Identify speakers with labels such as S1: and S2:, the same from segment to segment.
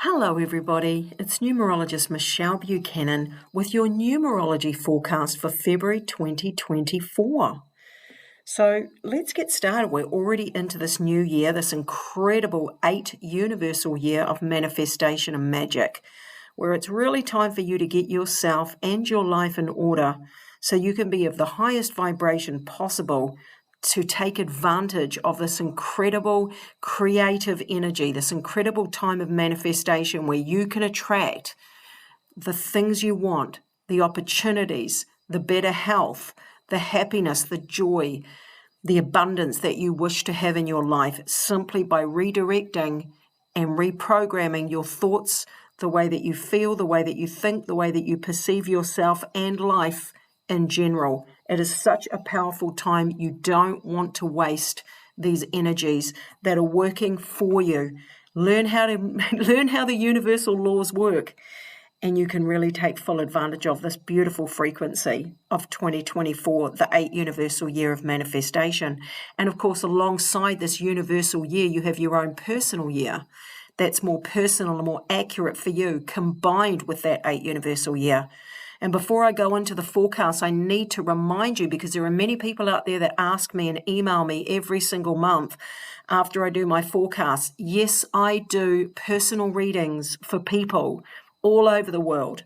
S1: Hello everybody, it's Numerologist Michelle Buchanan with your numerology forecast for February 2024. So let's get started. We're already into this new year, this incredible 8 universal year of manifestation and magic, where it's really time for you to get yourself and your life in order so you can be of the highest vibration possible to take advantage of this incredible creative energy, this incredible time of manifestation where you can attract the things you want, the opportunities, the better health, the happiness, the joy, the abundance that you wish to have in your life simply by redirecting and reprogramming your thoughts, the way that you feel, the way that you think, the way that you perceive yourself and life in general. It is such a powerful time. You don't want to waste these energies that are working for you. Learn how the universal laws work, and you can really take full advantage of this beautiful frequency of 2024, the 8 universal year of manifestation. And of course, alongside this universal year, you have your own personal year that's more personal and more accurate for you, combined with that 8 universal year. And before I go into the forecast, I need to remind you, because there are many people out there that ask me and email me every single month after I do my forecast. Yes, I do personal readings for people all over the world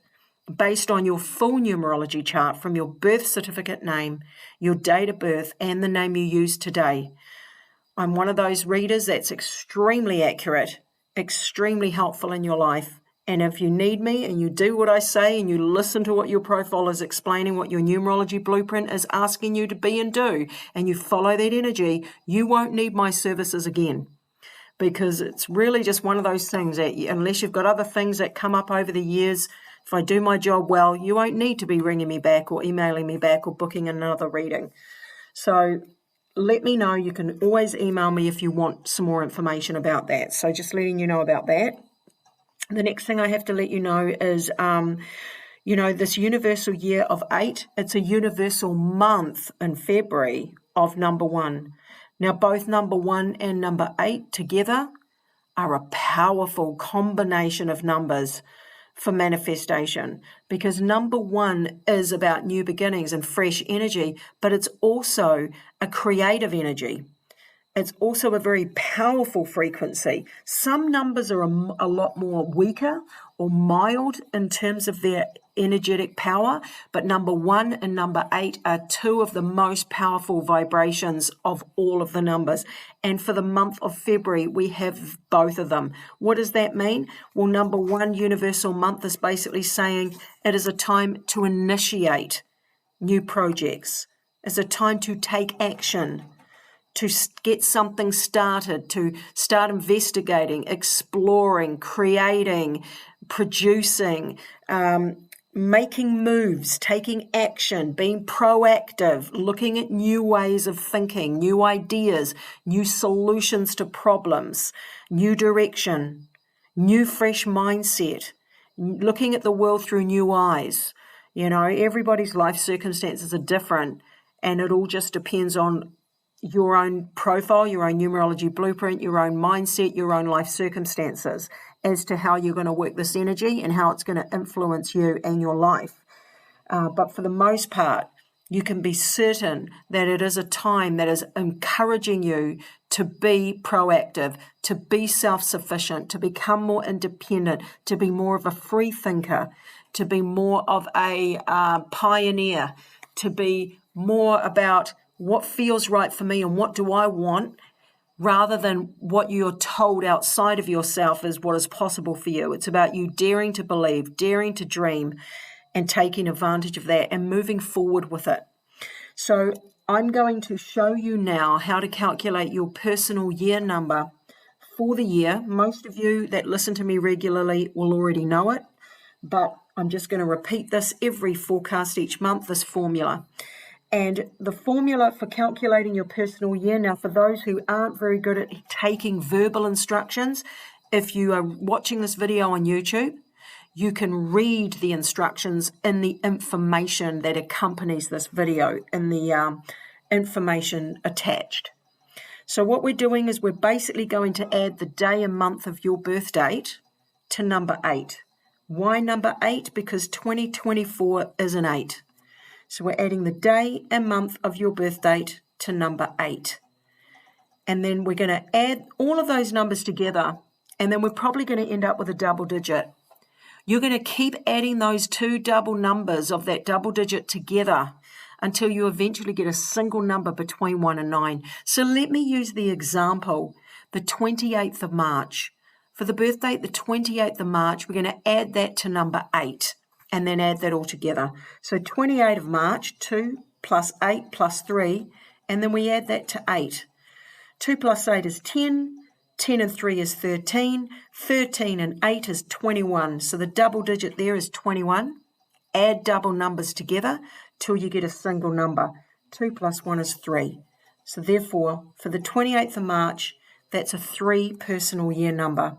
S1: based on your full numerology chart from your birth certificate name, your date of birth, and the name you use today. I'm one of those readers that's extremely accurate, extremely helpful in your life. And if you need me and you do what I say and you listen to what your profile is explaining, what your numerology blueprint is asking you to be and do, and you follow that energy, you won't need my services again. Because it's really just one of those things that unless you've got other things that come up over the years, if I do my job well, you won't need to be ringing me back or emailing me back or booking another reading. So let me know. You can always email me if you want some more information about that. So just letting you know about that. The next thing I have to let you know is, this universal year of 8, it's a universal month in February of number 1. Now, both number 1 and number 8 together are a powerful combination of numbers for manifestation, because number 1 is about new beginnings and fresh energy, but it's also a creative energy. It's also a very powerful frequency. Some numbers are a lot more weaker or mild in terms of their energetic power, but number 1 and number 8 are 2 of the most powerful vibrations of all of the numbers. And for the month of February, we have both of them. What does that mean? Well, number 1 universal month is basically saying it is a time to initiate new projects. It's a time to take action, to get something started, to start investigating, exploring, creating, producing, making moves, taking action, being proactive, looking at new ways of thinking, new ideas, new solutions to problems, new direction, new fresh mindset, looking at the world through new eyes. Everybody's life circumstances are different, and it all just depends on your own profile, your own numerology blueprint, your own mindset, your own life circumstances as to how you're going to work this energy and how it's going to influence you and your life. But for the most part, you can be certain that it is a time that is encouraging you to be proactive, to be self-sufficient, to become more independent, to be more of a free thinker, to be more of a pioneer, to be more about what feels right for me and what do I want, rather than what you're told outside of yourself is what is possible for you. It's about you daring to believe, daring to dream, and taking advantage of that and moving forward with it. So I'm going to show you now how to calculate your personal year number for the year. Most of you that listen to me regularly will already know it, but I'm just going to repeat this every forecast each month, this formula. And the formula for calculating your personal year, now for those who aren't very good at taking verbal instructions, if you are watching this video on YouTube, you can read the instructions in the information that accompanies this video, in the information attached. So what we're doing is we're basically going to add the day and month of your birth date to number 8. Why number 8? Because 2024 is an 8. So we're adding the day and month of your birth date to number 8. And then we're going to add all of those numbers together, and then we're probably going to end up with a double digit. You're going to keep adding those two double numbers of that double digit together until you eventually get a single number between 1 and 9. So let me use the example, the 28th of March. For the birth date, the 28th of March, we're going to add that to number 8 and then add that all together. So 28th of March, 2 plus 8 plus 3, and then we add that to 8. 2 plus 8 is 10. 10 and 3 is 13. 13 and 8 is 21. So the double digit there is 21. Add double numbers together till you get a single number. 2 plus 1 is 3. So therefore, for the 28th of March, that's a 3 personal year number.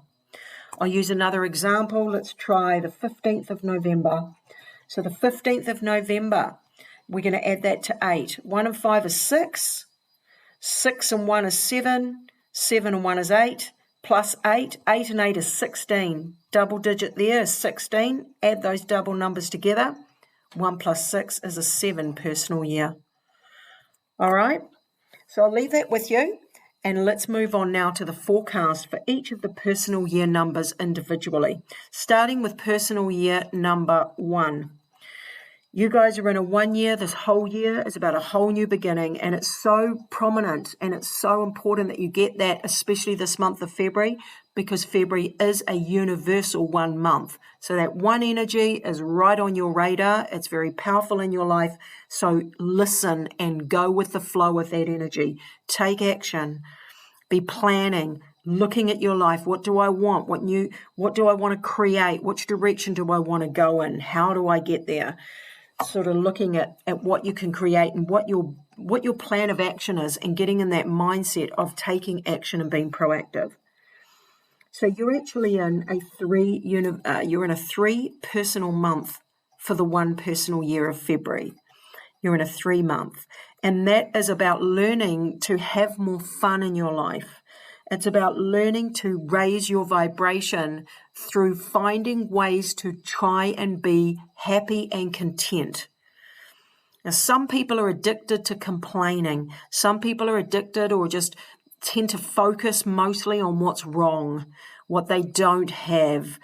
S1: I'll use another example. Let's try the 15th of November. So the 15th of November, we're going to add that to 8. 1 and 5 is 6. 6 and 1 is 7. 7 and 1 is 8. Plus 8. 8 and 8 is 16. Double digit there is 16. Add those double numbers together. 1 plus 6 is a 7 personal year. All right. So I'll leave that with you. And let's move on now to the forecast for each of the personal year numbers individually. Starting with personal year number 1. You guys are in a 1 year. This whole year is about a whole new beginning, and it's so prominent and it's so important that you get that, especially this month of February, because February is a universal 1 month. So that 1 energy is right on your radar. It's very powerful in your life. So listen and go with the flow of that energy. Take action. Be planning, looking at your life. What do I want? What do I want to create? Which direction do I want to go in? How do I get there? Sort of looking at what you can create and what your plan of action is, and getting in that mindset of taking action and being proactive. So you're actually in a 3 personal month for the 1 personal year of February. You're in a 3 month, and that is about learning to have more fun in your life. It's about learning to raise your vibration through finding ways to try and be happy and content. Now, some people are addicted to complaining. Some people are addicted or just tend to focus mostly on what's wrong, what they don't have,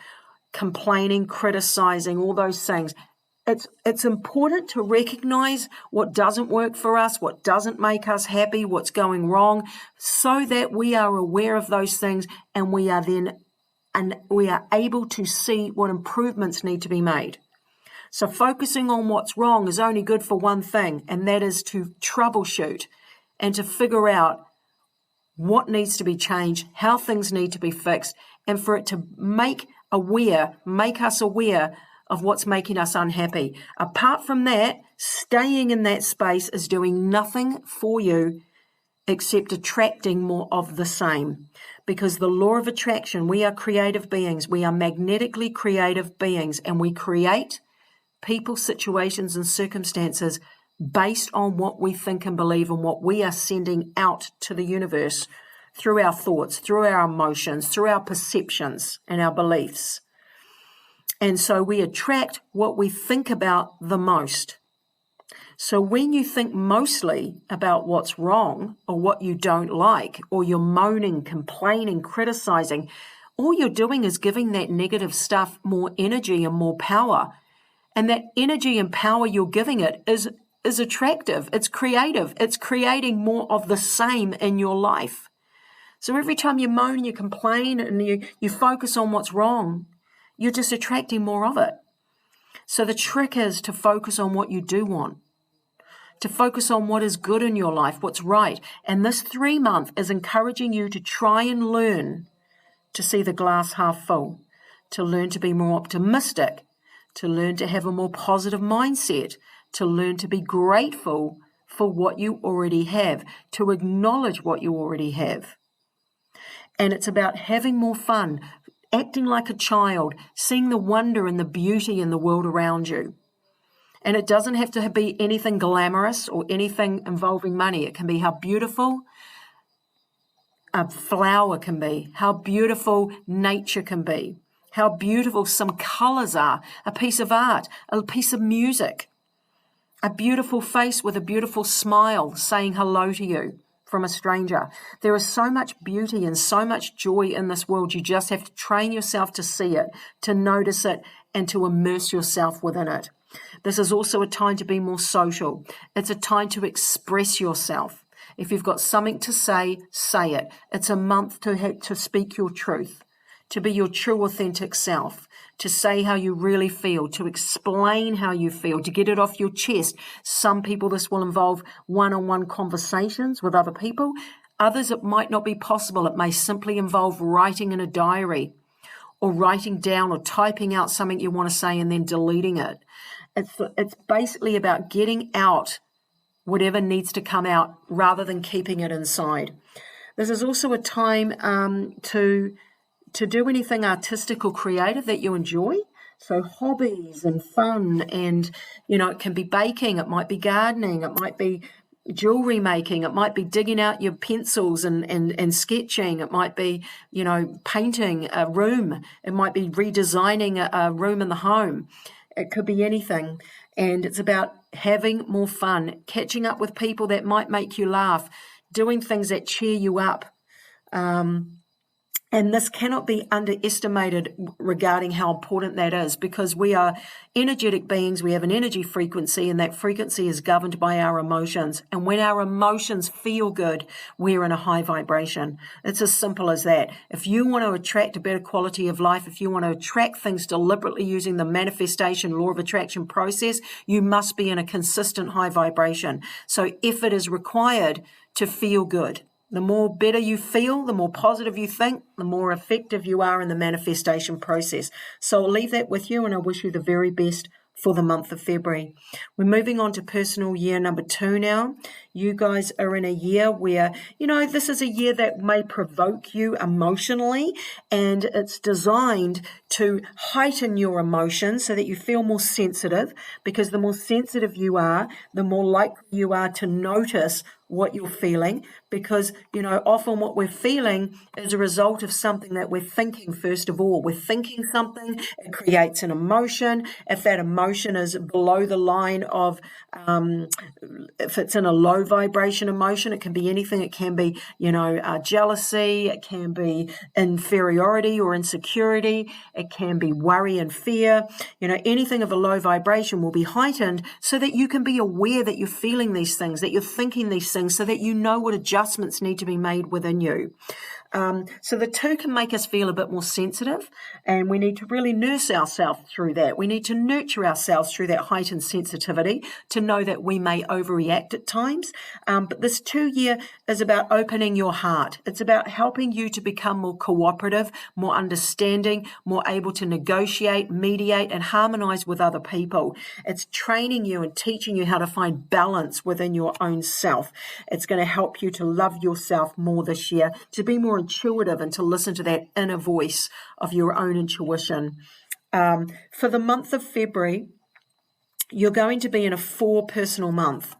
S1: complaining, criticizing, all those things. It's important to recognize what doesn't work for us, what doesn't make us happy, what's going wrong, so that we are aware of those things and we are able to see what improvements need to be made. So focusing on what's wrong is only good for one thing, and that is to troubleshoot and to figure out what needs to be changed, how things need to be fixed, and for it to make us aware of what's making us unhappy. Apart from that, staying in that space is doing nothing for you except attracting more of the same. Because the law of attraction, we are creative beings. We are magnetically creative beings, and we create people, situations, and circumstances based on what we think and believe and what we are sending out to the universe through our thoughts, through our emotions, through our perceptions and our beliefs. And so we attract what we think about the most. So when you think mostly about what's wrong or what you don't like, or you're moaning, complaining, criticizing, all you're doing is giving that negative stuff more energy and more power. And that energy and power you're giving it is attractive. It's creative. It's creating more of the same in your life. So every time you moan and you complain and you focus on what's wrong, you're just attracting more of it. So the trick is to focus on what you do want, to focus on what is good in your life, what's right. And this 3 month is encouraging you to try and learn to see the glass half full, to learn to be more optimistic, to learn to have a more positive mindset, to learn to be grateful for what you already have, to acknowledge what you already have. And it's about having more fun, acting like a child, seeing the wonder and the beauty in the world around you. And it doesn't have to be anything glamorous or anything involving money. It can be how beautiful a flower can be, how beautiful nature can be, how beautiful some colors are, a piece of art, a piece of music, a beautiful face with a beautiful smile saying hello to you from a stranger. There is so much beauty and so much joy in this world. You just have to train yourself to see it, to notice it, and to immerse yourself within it. This is also a time to be more social. It's a time to express yourself. If you've got something to say it. It's a month to speak your truth, to be your true, authentic self, to say how you really feel, to explain how you feel, to get it off your chest. Some people, this will involve one-on-one conversations with other people. Others, it might not be possible. It may simply involve writing in a diary or writing down or typing out something you want to say and then deleting it. It's basically about getting out whatever needs to come out rather than keeping it inside. This is also a time to do anything artistic or creative that you enjoy. So hobbies and fun, and, it can be baking, it might be gardening, it might be jewelry making, it might be digging out your pencils and sketching, it might be, painting a room, it might be redesigning a room in the home. It could be anything. And it's about having more fun, catching up with people that might make you laugh, doing things that cheer you up. And this cannot be underestimated regarding how important that is, because we are energetic beings. We have an energy frequency, and that frequency is governed by our emotions. And when our emotions feel good, we're in a high vibration. It's as simple as that. If you want to attract a better quality of life, if you want to attract things deliberately using the manifestation law of attraction process, you must be in a consistent high vibration. So effort is required to feel good. The more better you feel, the more positive you think, the more effective you are in the manifestation process. So I'll leave that with you, and I wish you the very best for the month of February. We're moving on to personal year number 2 now. You guys are in a year where, this is a year that may provoke you emotionally, and it's designed to heighten your emotions so that you feel more sensitive, because the more sensitive you are, the more likely you are to notice what you're feeling, because, often what we're feeling is a result of something that we're thinking. First of all, we're thinking something, it creates an emotion. If that emotion is below the line of, if it's in a low vibration emotion, it can be anything. It can be, jealousy, it can be inferiority or insecurity, it can be worry and fear. Anything of a low vibration will be heightened so that you can be aware that you're feeling these things, that you're thinking these things, so that you know what adjustments need to be made within you. So the 2 can make us feel a bit more sensitive, and we need to really nurse ourselves through that. We need to nurture ourselves through that heightened sensitivity to know that we may overreact at times. But this 2 year is about opening your heart. It's about helping you to become more cooperative, more understanding, more able to negotiate, mediate, and harmonize with other people. It's training you and teaching you how to find balance within your own self. It's going to help you to love yourself more this year, to be more intuitive, and to listen to that inner voice of your own intuition. For the month of February, you're going to be in a 4 personal month.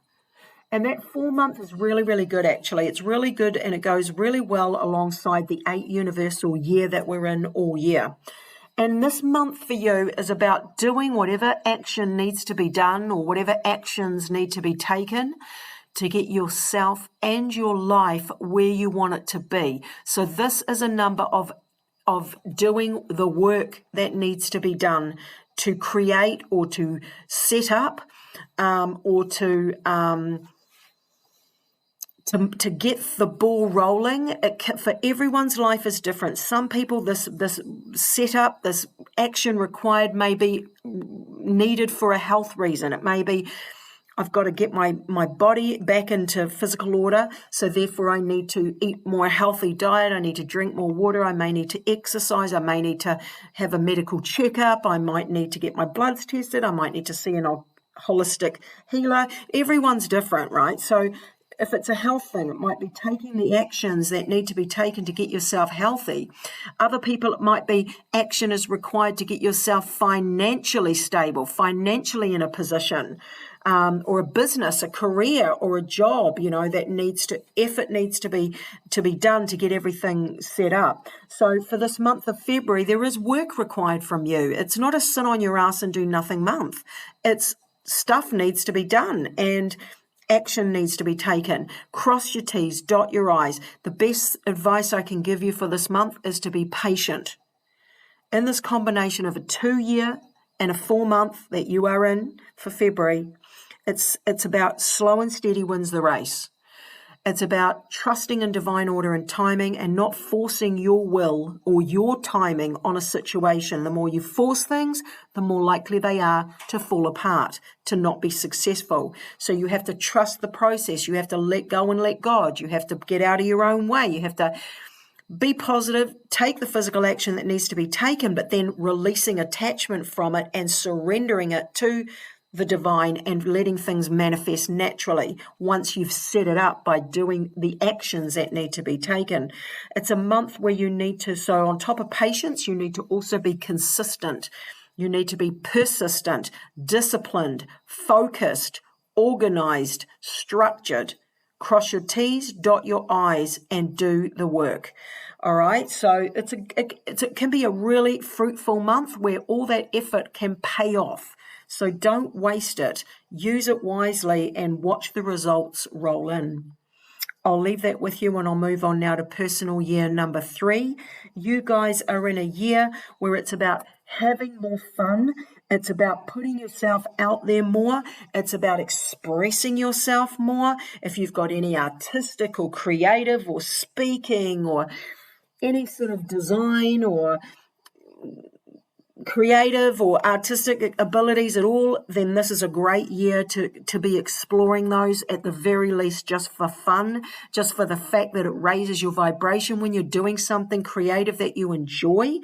S1: And that 4 month is really, really good, actually. It's really good, and it goes really well alongside the 8 universal year that we're in all year. And this month for you is about doing whatever action needs to be done, or whatever actions need to be taken to get yourself and your life where you want it to be. So this is a number of doing the work that needs to be done to create, or to set up, or to get the ball rolling. For everyone's life is different. Some people, this setup, this action required may be needed for a health reason. It may be, I've got to get my body back into physical order, so therefore I need to eat more healthy diet, I need to drink more water, I may need to exercise, I may need to have a medical checkup, I might need to get my bloods tested, I might need to see an holistic healer. Everyone's different, right? So if it's a health thing, it might be taking the actions that need to be taken to get yourself healthy. Other people, it might be action is required to get yourself financially stable, financially in a position. or a business, a career, or a job, that effort needs to be done to get everything set up. So for this month of February, there is work required from you. It's not a sit on your ass and do nothing month. It's stuff needs to be done, and action needs to be taken. Cross your T's, dot your I's. The best advice I can give you for this month is to be patient. In this combination of a 2-year and a 4-month that you are in for February, it's about slow and steady wins the race. It's about trusting in divine order and timing and not forcing your will or your timing on a situation. The more you force things, the more likely they are to fall apart, to not be successful. So you have to trust the process. You have to let go and let God. You have to get out of your own way. You have to be positive, take the physical action that needs to be taken, but then releasing attachment from it and surrendering it to the divine and letting things manifest naturally once you've set it up by doing the actions that need to be taken. It's a month where you need to, so on top of patience, you need to also be consistent. You need to be persistent, disciplined, focused, organized, structured. Cross your T's, dot your I's, and do the work. All right, so it can be a really fruitful month where all that effort can pay off. So don't waste it. Use it wisely and watch the results roll in. I'll leave that with you, and I'll move on now to personal year number 3. You guys are in a year where it's about having more fun. It's about putting yourself out there more. It's about expressing yourself more. If you've got any artistic or creative or speaking or any sort of design or creative or artistic abilities at all, then this is a great year to be exploring those, at the very least, just for fun, just for the fact that it raises your vibration when you're doing something creative that you enjoy.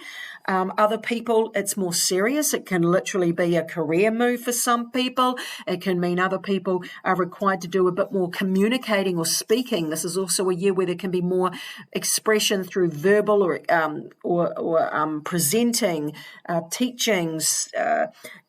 S1: Other people, it's more serious. It can literally be a career move for some people. It can mean other people are required to do a bit more communicating or speaking. This is also a year where there can be more expression through verbal or presenting, teachings,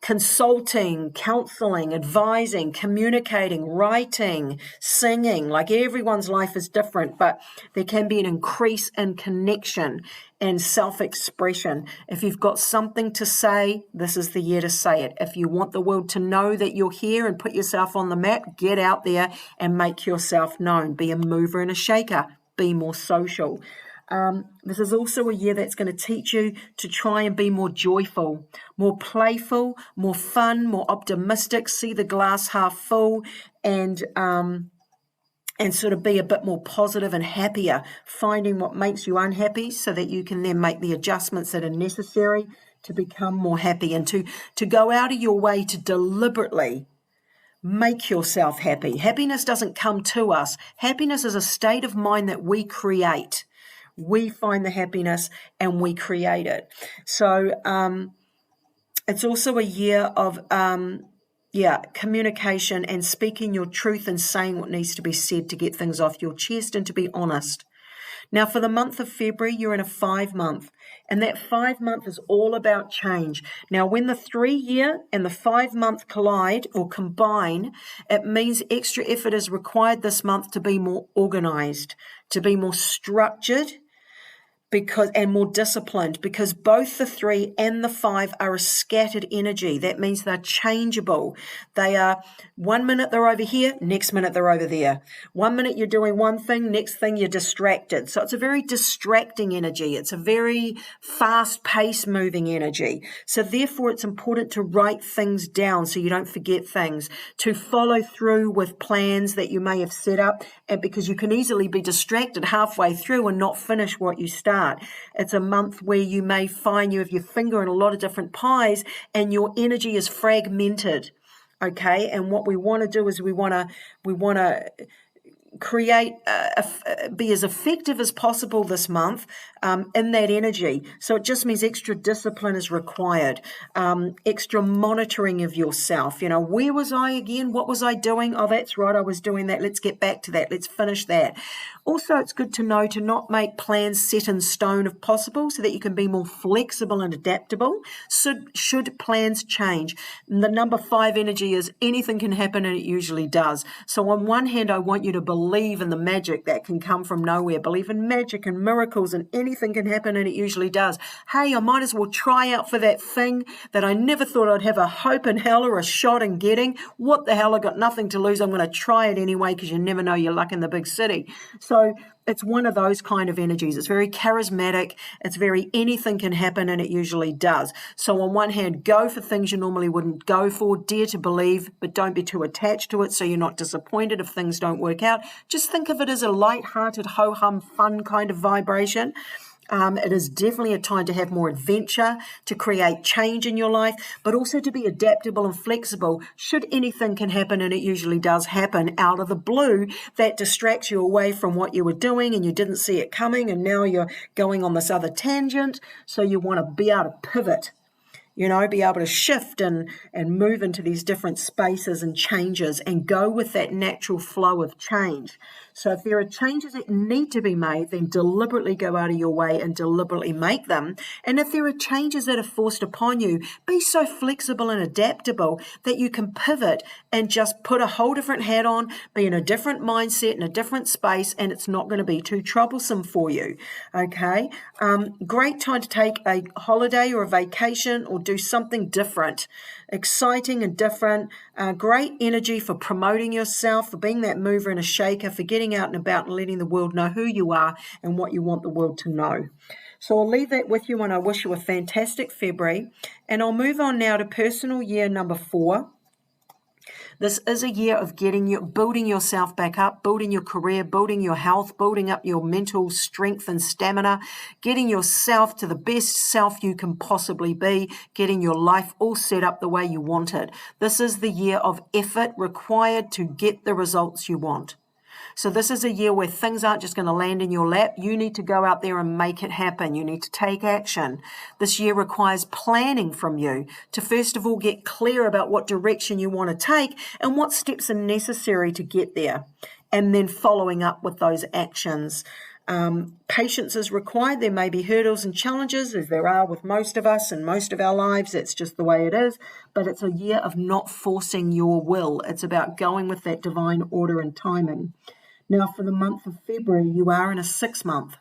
S1: consulting, counseling, advising, communicating, writing, singing. Like, everyone's life is different, but there can be an increase in connection and self-expression. If you've got something to say, this is the year to say it. If you want the world to know that you're here and put yourself on the map, get out there and make yourself known. Be a mover and a shaker. Be more social. This is also a year that's going to teach you to try and be more joyful, more playful, more fun, more optimistic, see the glass half full, and sort of be a bit more positive and happier, finding what makes you unhappy so that you can then make the adjustments that are necessary to become more happy, and to go out of your way to deliberately make yourself happy. Happiness doesn't come to us. Happiness is a state of mind that we create. We find the happiness and we create it. So it's also a year of communication and speaking your truth and saying what needs to be said to get things off your chest and to be honest. Now, for the month of February, you're in a 5-month, and that 5-month is all about change. Now, when the 3-year and the 5-month collide or combine, it means extra effort is required this month to be more organized, to be more structured, and more disciplined, because both the 3 and the 5 are a scattered energy. That means they're changeable. They are, 1 minute they're over here, next minute they're over there. 1 minute you're doing one thing, next thing you're distracted. So it's a very distracting energy. It's a very fast-paced moving energy. So therefore it's important to write things down so you don't forget things, to follow through with plans that you may have set up, and because you can easily be distracted halfway through and not finish what you start. It's a month where you may find you have your finger in a lot of different pies and your energy is fragmented. Okay, and what we want to do is we want to create, be as effective as possible this month, in that energy. So it just means extra discipline is required, extra monitoring of yourself. Where was I again? What was I doing? Oh, that's right, I was doing that. Let's get back to that. Let's finish that. Also, it's good to know to not make plans set in stone if possible, so that you can be more flexible and adaptable. Should plans change? And the number 5 energy is anything can happen, and it usually does. So on one hand, I want you to believe in the magic that can come from nowhere. Believe in magic and miracles, and anything can happen, and it usually does. Hey, I might as well try out for that thing that I never thought I'd have a hope in hell or a shot in getting. What the hell? I got nothing to lose. I'm going to try it anyway, because you never know your luck in the big city. So it's one of those kind of energies. It's very charismatic. It's very anything can happen, and it usually does. So on one hand, go for things you normally wouldn't go for. Dare to believe, but don't be too attached to it so you're not disappointed if things don't work out. Just think of it as a light-hearted, ho-hum, fun kind of vibration. It is definitely a time to have more adventure, to create change in your life, but also to be adaptable and flexible. Should anything can happen, and it usually does happen out of the blue, that distracts you away from what you were doing and you didn't see it coming, and now you're going on this other tangent. So you want to be able to pivot, be able to shift and move into these different spaces and changes and go with that natural flow of change. So if there are changes that need to be made, then deliberately go out of your way and deliberately make them. And if there are changes that are forced upon you, be so flexible and adaptable that you can pivot and just put a whole different hat on, be in a different mindset, in a different space, and it's not going to be too troublesome for you. Okay? Great time to take a holiday or a vacation or do something different, exciting and different. Great energy for promoting yourself, for being that mover and a shaker, for getting out and about and letting the world know who you are and what you want the world to know. So I'll leave that with you, and I wish you a fantastic February. And I'll move on now to personal year number 4. This is a year of building yourself back up, building your career, building your health, building up your mental strength and stamina, getting yourself to the best self you can possibly be, getting your life all set up the way you want it. This is the year of effort required to get the results you want. So this is a year where things aren't just going to land in your lap. You need to go out there and make it happen. You need to take action. This year requires planning from you to first of all get clear about what direction you want to take and what steps are necessary to get there, and then following up with those actions. Patience is required. There may be hurdles and challenges, as there are with most of us and most of our lives. It's just the way it is. But it's a year of not forcing your will. It's about going with that divine order and timing. Now, for the month of February, you are in a 6 month.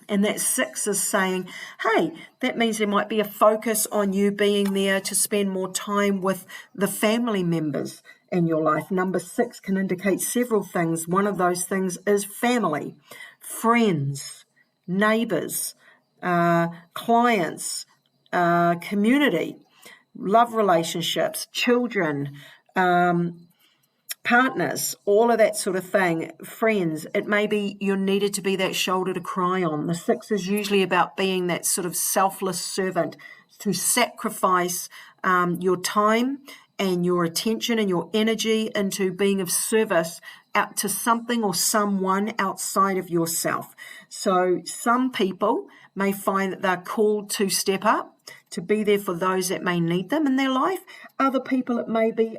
S1: And that 6 is saying, hey, that means there might be a focus on you being there to spend more time with the family members in your life. Number 6 can indicate several things. One of those things is family, friends, neighbors, clients, community, love relationships, children, partners, all of that sort of thing, friends. It may be you're needed to be that shoulder to cry on. The 6 is usually about being that sort of selfless servant, to sacrifice your time and your attention and your energy into being of service out to something or someone outside of yourself. So some people may find that they're called to step up, to be there for those that may need them in their life. Other people, it may be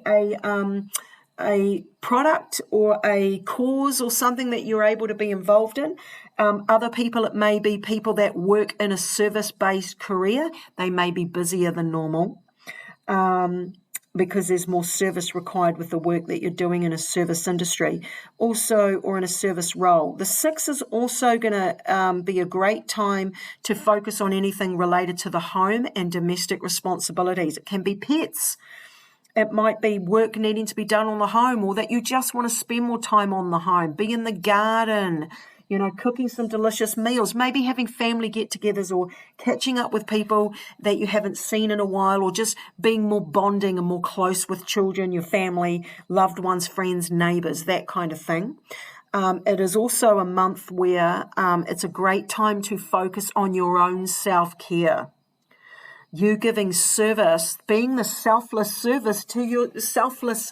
S1: a product or a cause or something that you're able to be involved in. Other people, it may be people that work in a service-based career. They may be busier than normal because there's more service required with the work that you're doing in a service industry, also, or in a service role. The 6 is also going to be a great time to focus on anything related to the home and domestic responsibilities. It can be pets. It might be work needing to be done on the home, or that you just want to spend more time on the home, be in the garden, cooking some delicious meals, maybe having family get-togethers or catching up with people that you haven't seen in a while, or just being more bonding and more close with children, your family, loved ones, friends, neighbours, that kind of thing. It is also a month where it's a great time to focus on your own self-care. You giving service, being the selfless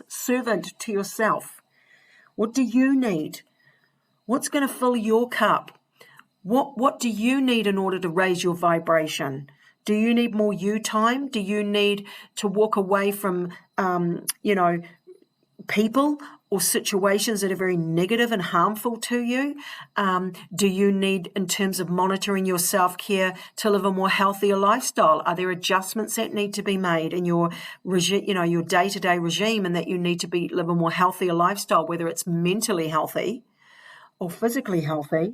S1: servant to yourself. What do you need? What's going to fill your cup? What do you need in order to raise your vibration? Do you need more you time? Do you need to walk away from, people or situations that are very negative and harmful to you? Do you need, in terms of monitoring your self-care, to live a more healthier lifestyle? Are there adjustments that need to be made in your regime, your day-to-day regime, and that you need to live a more healthier lifestyle, whether it's mentally healthy or physically healthy?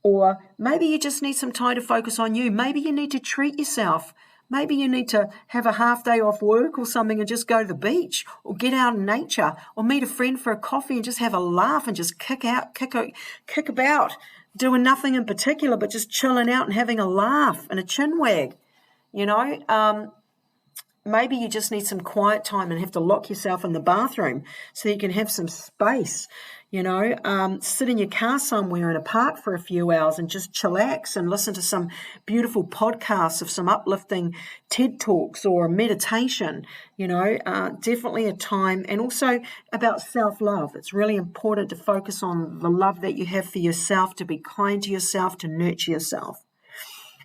S1: Or maybe you just need some time to focus on you. Maybe you need to treat yourself. Maybe you need to have a half day off work or something and just go to the beach or get out in nature or meet a friend for a coffee and just have a laugh and just kick about, doing nothing in particular, but just chilling out and having a laugh and a chin wag. Maybe you just need some quiet time and have to lock yourself in the bathroom so you can have some space. Sit in your car somewhere in a park for a few hours and just chillax and listen to some beautiful podcasts of some uplifting TED Talks or meditation. Definitely a time, and also about self-love. It's really important to focus on the love that you have for yourself, to be kind to yourself, to nurture yourself.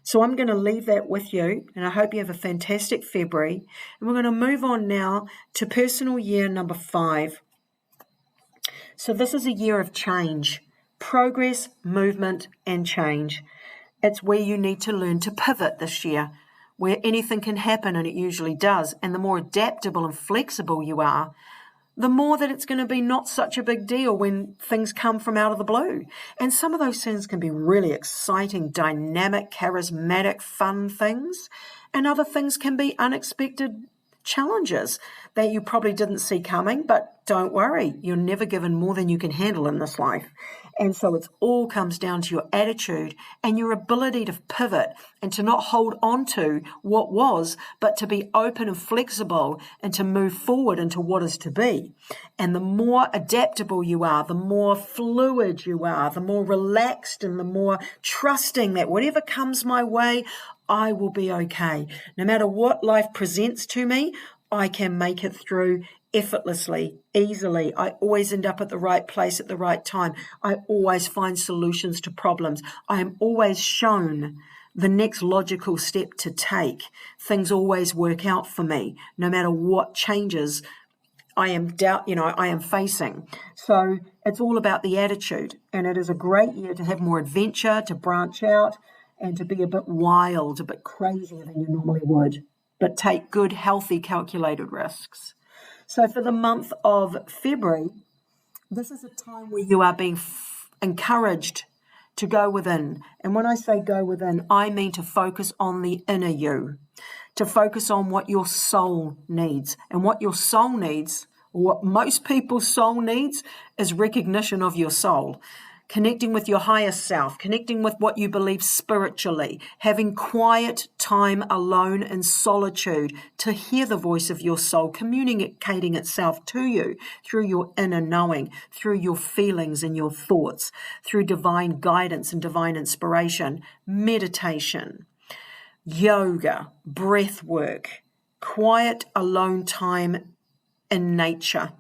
S1: So I'm going to leave that with you, and I hope you have a fantastic February. And we're going to move on now to personal year number 5. So this is a year of change, progress, movement, and change. It's where you need to learn to pivot this year, where anything can happen, and it usually does. And the more adaptable and flexible you are, the more that it's going to be not such a big deal when things come from out of the blue. And some of those things can be really exciting, dynamic, charismatic, fun things. And other things can be unexpected challenges that you probably didn't see coming, but don't worry, you're never given more than you can handle in this life. And so it all comes down to your attitude and your ability to pivot and to not hold on to what was, but to be open and flexible and to move forward into what is to be. And the more adaptable you are, the more fluid you are, the more relaxed and the more trusting that whatever comes my way, I will be okay. No matter what life presents to me, I can make it through effortlessly, easily. I always end up at the right place at the right time. I always find solutions to problems. I am always shown the next logical step to take. Things always work out for me, no matter what changes I am facing. So it's all about the attitude, and it is a great year to have more adventure, to branch out, and to be a bit wild, a bit crazier than you normally would, but take good, healthy, calculated risks. So for the month of February, this is a time where you are being encouraged to go within. And when I say go within, I mean to focus on the inner you, to focus on what your soul needs. And what your soul needs, or what most people's soul needs, is recognition of your soul. Connecting with your higher self, connecting with what you believe spiritually, having quiet time alone in solitude to hear the voice of your soul communicating itself to you through your inner knowing, through your feelings and your thoughts, through divine guidance and divine inspiration, meditation, yoga, breath work, quiet alone time in nature.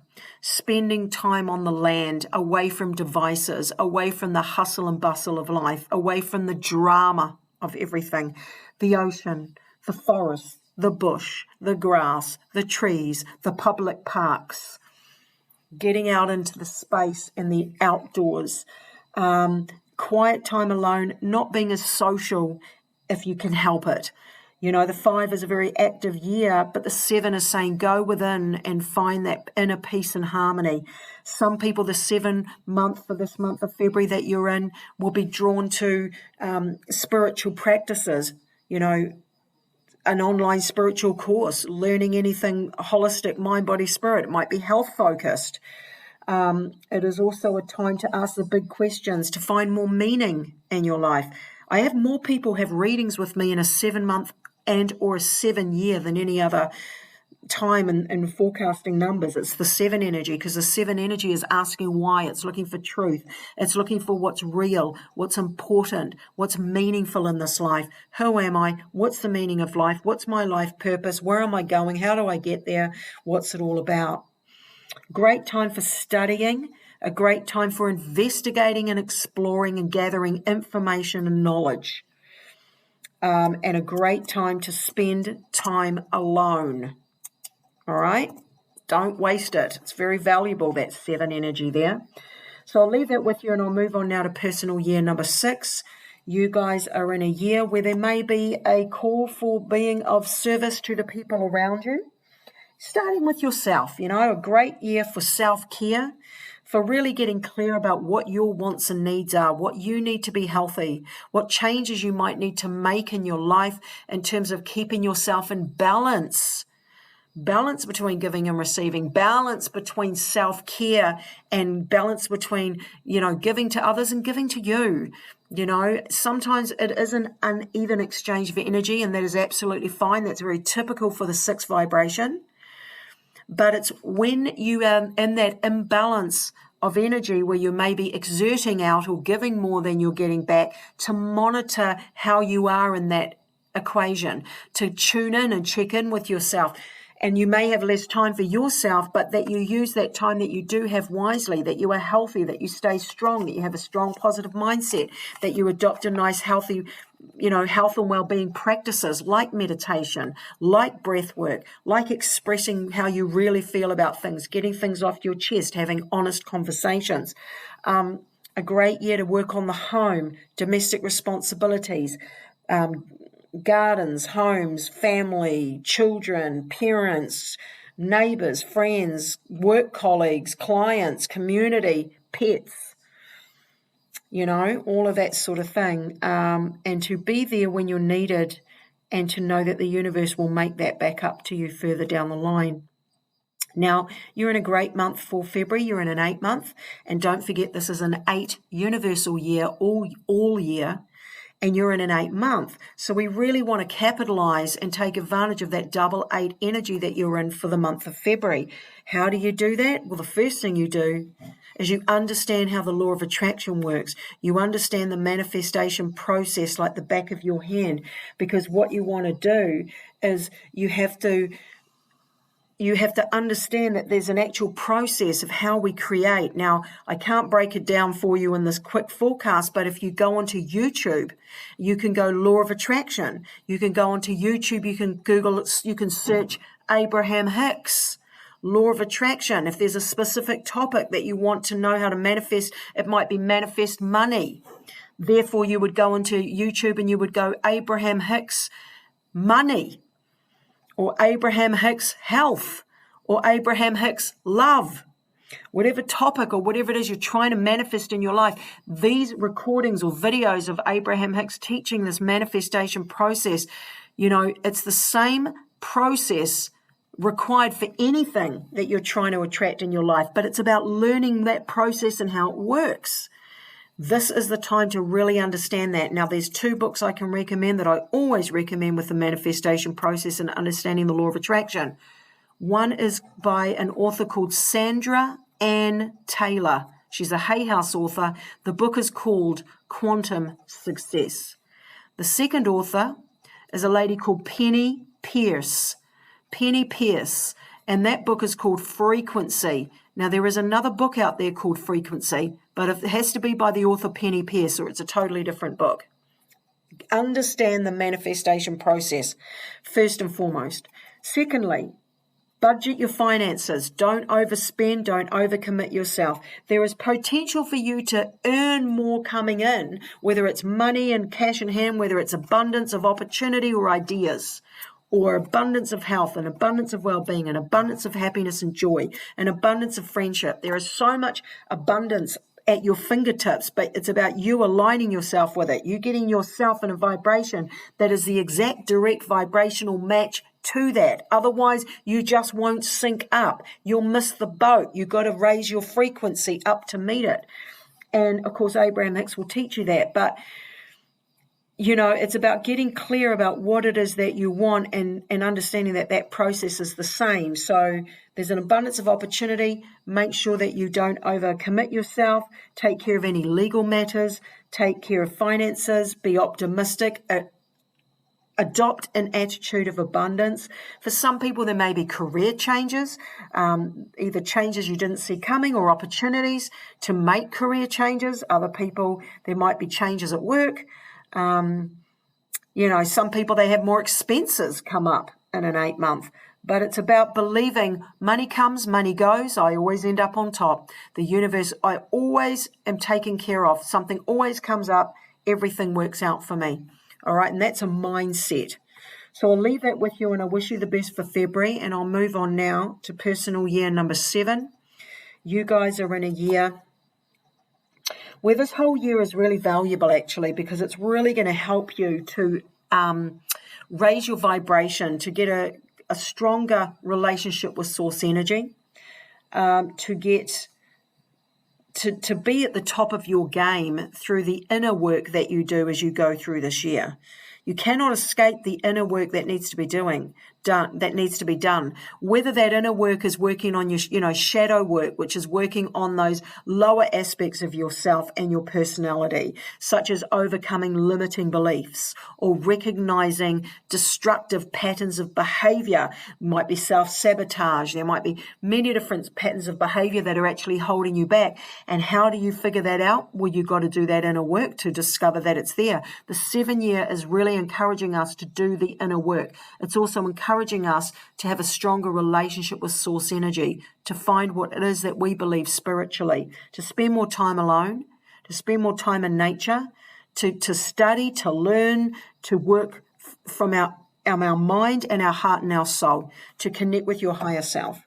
S1: Spending time on the land, away from devices, away from the hustle and bustle of life, away from the drama of everything, the ocean, the forest, the bush, the grass, the trees, the public parks, getting out into the space and the outdoors, quiet time alone, not being as social if you can help it. The 5 is a very active year, but the 7 is saying go within and find that inner peace and harmony. Some people, the 7 month for this month of February that you're in, will be drawn to spiritual practices, an online spiritual course, learning anything holistic, mind, body, spirit. It might be health focused. It is also a time to ask the big questions, to find more meaning in your life. I have more people have readings with me in a 7-month and or a 7 year than any other time in forecasting numbers. It's the 7 energy, because the 7 energy is asking why. It's looking for truth. It's looking for what's real, what's important, what's meaningful in this life. Who am I? What's the meaning of life? What's my life purpose? Where am I going? How do I get there? What's it all about? Great time for studying, a great time for investigating and exploring and gathering information and knowledge, and a great time to spend time alone. All right? Don't waste it. It's very valuable, that 7 energy there. So I'll leave that with you, and I'll move on now to personal year number 6. You guys are in a year where there may be a call for being of service to the people around you, starting with yourself. A great year for self-care, for really getting clear about what your wants and needs are, what you need to be healthy, what changes you might need to make in your life in terms of keeping yourself in balance. Balance between giving and receiving, balance between self-care and balance between, giving to others and giving to you. Sometimes it is an uneven exchange of energy, and that is absolutely fine. That's very typical for the 6 vibration. But it's when you are in that imbalance of energy where you may be exerting out or giving more than you're getting back, to monitor how you are in that equation, to tune in and check in with yourself. And you may have less time for yourself, but that you use that time that you do have wisely, that you are healthy, that you stay strong, that you have a strong positive mindset, that you adopt a nice healthy, health and well-being practices like meditation, like breath work, like expressing how you really feel about things, getting things off your chest, having honest conversations. A great year to work on the home, domestic responsibilities, gardens, homes, family, children, parents, neighbors, friends, work colleagues, clients, community, pets, all of that sort of thing. And to be there when you're needed, and to know that the universe will make that back up to you further down the line. Now, you're in a great month for February. You're in an 8 month. And don't forget, this is an 8 universal year, all year. And you're in an 8 month. So we really want to capitalize and take advantage of that double 8 energy that you're in for the month of February. How do you do that? Well, the first thing you do is you understand how the law of attraction works. You understand the manifestation process like the back of your hand, because what you want to do is you have to understand that there's an actual process of how we create. Now, I can't break it down for you in this quick forecast, but if you go onto YouTube, you can go law of attraction. You can go onto YouTube, you can Google it, you can search Abraham Hicks, law of attraction. If there's a specific topic that you want to know how to manifest, it might be manifest money. Therefore, you would go into YouTube and you would go Abraham Hicks money, or Abraham Hicks health, or Abraham Hicks love, whatever topic or whatever it is you're trying to manifest in your life. These recordings or videos of Abraham Hicks teaching this manifestation process, it's the same process required for anything that you're trying to attract in your life, but it's about learning that process and how it works. This is the time to really understand that. Now, there's 2 books I can recommend that I always recommend with the manifestation process and understanding the law of attraction. One is by an author called Sandra Ann Taylor. She's a Hay House author. The book is called Quantum Success. The second author is a lady called Penny Pierce. Penny Pierce. And that book is called Frequency. Now, there is another book out there called Frequency, but it has to be by the author Penny Pierce, or it's a totally different book. Understand the manifestation process, first and foremost. Secondly, budget your finances. Don't overspend. Don't overcommit yourself. There is potential for you to earn more coming in, whether it's money and cash in hand, whether it's abundance of opportunity or ideas, or abundance of health, and abundance of well-being, and abundance of happiness and joy, and abundance of friendship. There is so much abundance at your fingertips, but it's about you aligning yourself with it. You getting yourself in a vibration that is the exact direct vibrational match to that. Otherwise, you just won't sync up. You'll miss the boat. You've got to raise your frequency up to meet it. And of course, Abraham Hicks will teach you that. But it's about getting clear about what it is that you want, and understanding that that process is the same. So there's an abundance of opportunity. Make sure that you don't overcommit yourself. Take care of any legal matters. Take care of finances. Be optimistic. Adopt an attitude of abundance. For some people, there may be career changes, either changes you didn't see coming or opportunities to make career changes. Other people, there might be changes at work. Some people, they have more expenses come up in an 8-month. But it's about believing money comes, money goes. I always end up on top. The universe, I always am taken care of. Something always comes up. Everything works out for me. All right, and that's a mindset. So I'll leave that with you, and I wish you the best for February. And I'll move on now to personal year number 7. You guys are in a year where this whole year is really valuable, actually, because it's really going to help you to raise your vibration, to get a stronger relationship with source energy, to get to be at the top of your game through the inner work that you do as you go through this year. You cannot escape the inner work that needs to be done. Whether that inner work is working on your, shadow work, which is working on those lower aspects of yourself and your personality, such as overcoming limiting beliefs or recognizing destructive patterns of behavior. It might be self-sabotage. There might be many different patterns of behavior that are actually holding you back. And how do you figure that out? Well, you've got to do that inner work to discover that it's there. The 7-year is really encouraging us to do the inner work. It's also encouraging us to have a stronger relationship with source energy, to find what it is that we believe spiritually, to spend more time alone, to spend more time in nature, to study, to learn, to work from our mind and our heart and our soul, to connect with your higher self.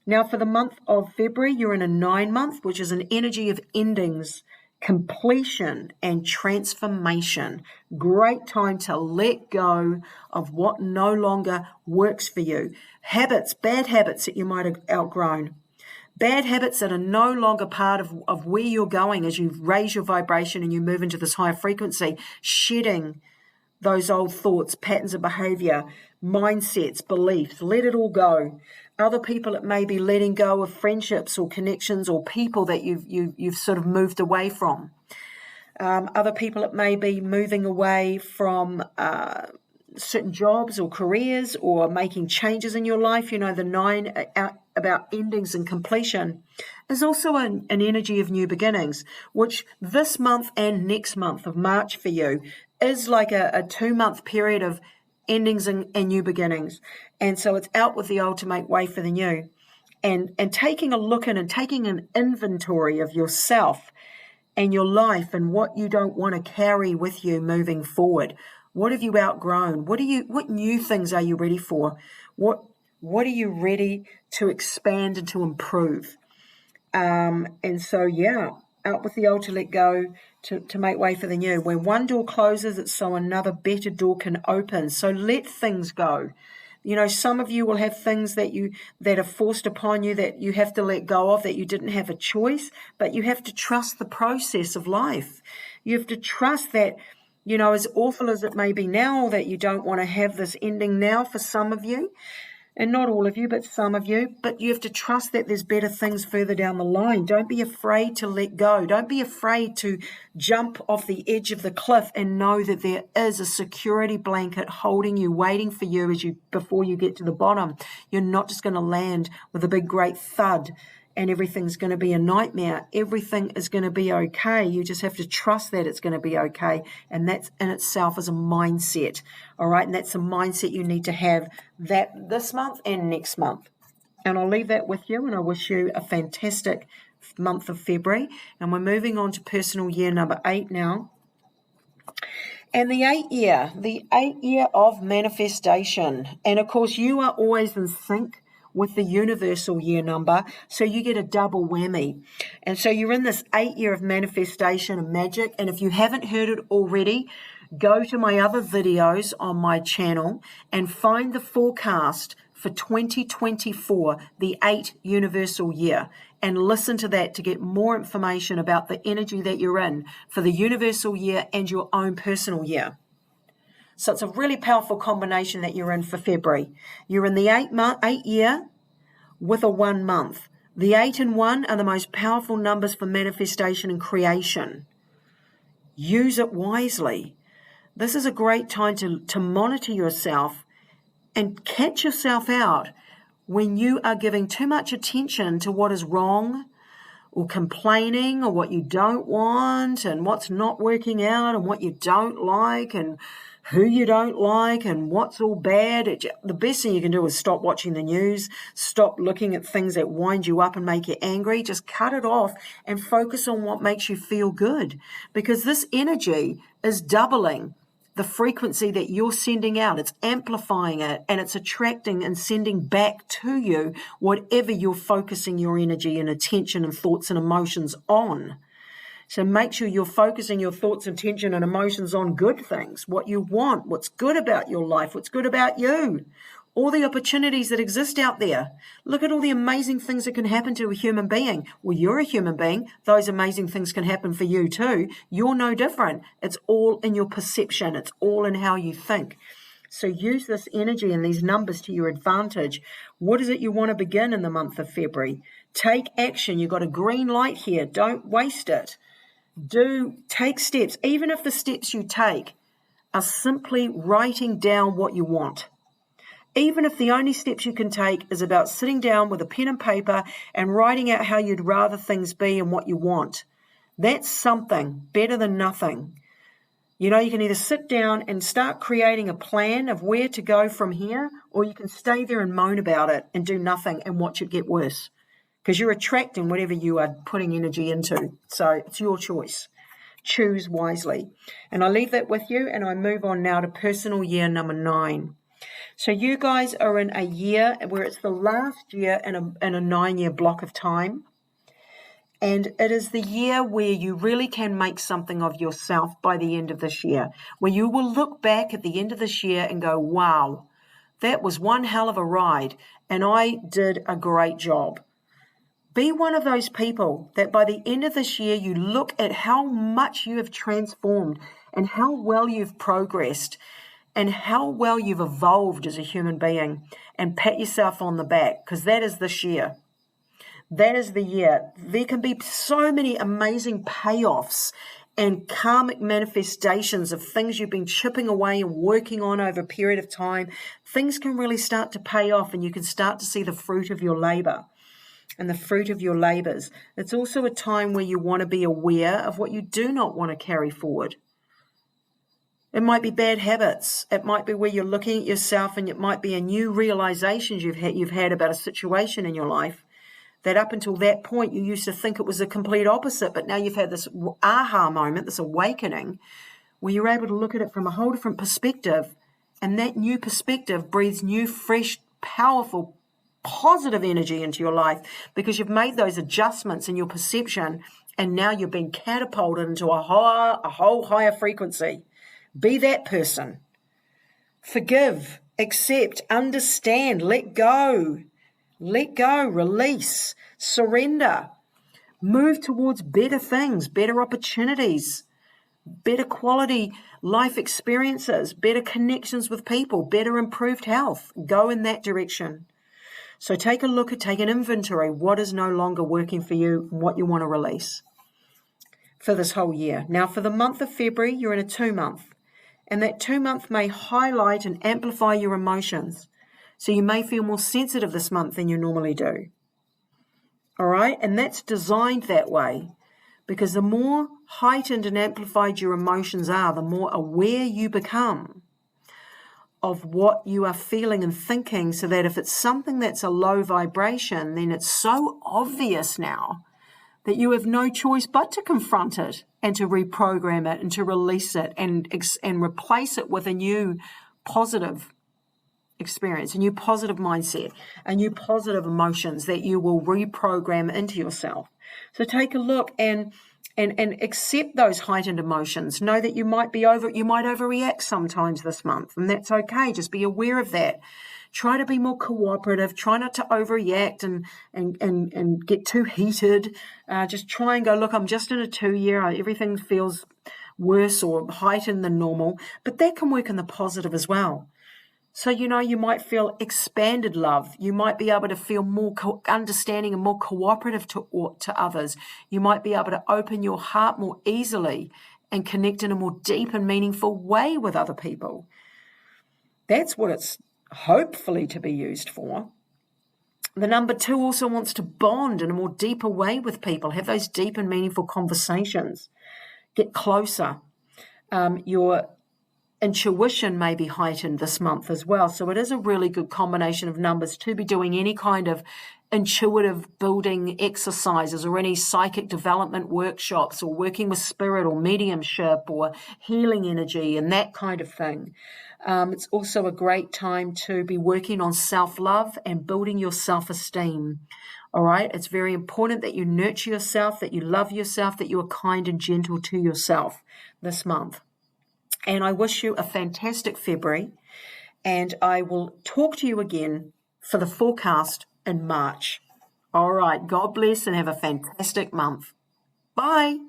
S1: Now, for the month of February, you're in a 9-month, which is an energy of endings, completion, and transformation. Great time to let go of what no longer works for you. Habits, bad habits that you might have outgrown. Bad habits that are no longer part of where you're going as you raise your vibration and you move into this higher frequency. Shedding those old thoughts, patterns of behavior, mindsets, beliefs. Let it all go. Other people, it may be letting go of friendships or connections or people that you've sort of moved away from. Other people, it may be moving away from certain jobs or careers or making changes in your life. The 9 about endings and completion is also an energy of new beginnings, which this month and next month of March for you is like a 2-month period of endings and new beginnings. And so it's out with the old to make way for the new. And taking a look in and taking an inventory of yourself and your life and what you don't want to carry with you moving forward. What have you outgrown? What new things are you ready for? What are you ready to expand and to improve? And so, out with the old to let go, to make way for the new. When one door closes, it's so another better door can open. So let things go. Some of you will have things that are forced upon you that you have to let go of, that you didn't have a choice, but you have to trust the process of life. You have to trust that, as awful as it may be now, that you don't want to have this ending now for some of you, and not all of you, but some of you, but you have to trust that there's better things further down the line. Don't be afraid to let go. Don't be afraid to jump off the edge of the cliff and know that there is a security blanket holding you, waiting for you before you get to the bottom. You're not just going to land with a big, great thud and everything's going to be a nightmare. Everything is going to be okay. You just have to trust that it's going to be okay. And that in itself is a mindset. All right. And that's a mindset you need to have that this month and next month. And I'll leave that with you. And I wish you a fantastic month of February. And we're moving on to personal year number 8 now. And the 8 year of manifestation. And of course, you are always in sync with the universal year number, so you get a double whammy. And so you're in this 8 year of manifestation and magic. And if you haven't heard it already, go to my other videos on my channel and find the forecast for 2024, the 8 universal year, and listen to that to get more information about the energy that you're in for the universal year and your own personal year. So it's a really powerful combination that you're in for February. You're in the 8 year with a 1 month. The 8 and 1 are the most powerful numbers for manifestation and creation. Use it wisely. This is a great time to monitor yourself and catch yourself out when you are giving too much attention to what is wrong, or complaining, or what you don't want, and what's not working out, and what you don't like, and who you don't like, and what's all bad. The best thing you can do is stop watching the news, stop looking at things that wind you up and make you angry. Just cut it off and focus on what makes you feel good, because this energy is doubling the frequency that you're sending out. It's amplifying it, and it's attracting and sending back to you whatever you're focusing your energy and attention and thoughts and emotions on. So make sure you're focusing your thoughts, attention, and emotions on good things, what you want, what's good about your life, what's good about you, all the opportunities that exist out there. Look at all the amazing things that can happen to a human being. Well, you're a human being. Those amazing things can happen for you too. You're no different. It's all in your perception. It's all in how you think. So use this energy and these numbers to your advantage. What is it you want to begin in the month of February? Take action. You've got a green light here. Don't waste it. Take steps, even if the steps you take are simply writing down what you want. Even if the only steps you can take is about sitting down with a pen and paper and writing out how you'd rather things be and what you want. That's something better than nothing. You know, you can either sit down and start creating a plan of where to go from here, or you can stay there and moan about it and do nothing and watch it get worse. Because you're attracting whatever you are putting energy into. So it's your choice. Choose wisely. And I leave that with you, and I move on now to personal year number 9. So you guys are in a year where it's the last year in a 9-year block of time. And it is the year where you really can make something of yourself by the end of this year, where you will look back at the end of this year and go, wow, that was one hell of a ride, and I did a great job. Be one of those people that by the end of this year, you look at how much you have transformed and how well you've progressed and how well you've evolved as a human being, and pat yourself on the back, because that is this year. That is the year. There can be so many amazing payoffs and karmic manifestations of things you've been chipping away and working on over a period of time. Things can really start to pay off, and you can start to see the fruit of your labor and the fruit of your labors. It's also a time where you want to be aware of what you do not want to carry forward. It might be bad habits. It might be where you're looking at yourself, and it might be a new realizations you've had about a situation in your life that up until that point you used to think it was the complete opposite, but now you've had this aha moment, this awakening, where you're able to look at it from a whole different perspective, and that new perspective breathes new, fresh, powerful, positive energy into your life, because you've made those adjustments in your perception, and now you've been catapulted into a whole higher frequency. Be that person. Forgive, accept, understand, let go, release, surrender, move towards better things, better opportunities, better quality life experiences, better connections with people, better improved health. Go in that direction. So take an inventory, what is no longer working for you, what you want to release for this whole year. Now for the month of February, you're in a 2-month. And that 2-month may highlight and amplify your emotions. So you may feel more sensitive this month than you normally do. All right? And that's designed that way, because the more heightened and amplified your emotions are, the more aware you become of what you are feeling and thinking, so that if it's something that's a low vibration, then it's so obvious now that you have no choice but to confront it and to reprogram it and to release it and replace it with a new positive experience, a new positive mindset, a new positive emotions that you will reprogram into yourself. So take a look and accept those heightened emotions. Know that you might overreact sometimes this month, and that's okay. Just be aware of that. Try to be more cooperative. Try not to overreact and get too heated. Just try and go, look, I'm just in a 2-year. Everything feels worse or heightened than normal. But that can work in the positive as well. So, you might feel expanded love. You might be able to feel more understanding and more cooperative to others. You might be able to open your heart more easily and connect in a more deep and meaningful way with other people. That's what it's hopefully to be used for. The number 2 also wants to bond in a more deeper way with people, have those deep and meaningful conversations, get closer. Your intuition may be heightened this month as well. So it is a really good combination of numbers to be doing any kind of intuitive building exercises or any psychic development workshops or working with spirit or mediumship or healing energy and that kind of thing. It's also a great time to be working on self-love and building your self-esteem. All right, it's very important that you nurture yourself, that you love yourself, that you are kind and gentle to yourself this month. And I wish you a fantastic February, and I will talk to you again for the forecast in March. All right, God bless and have a fantastic month. Bye.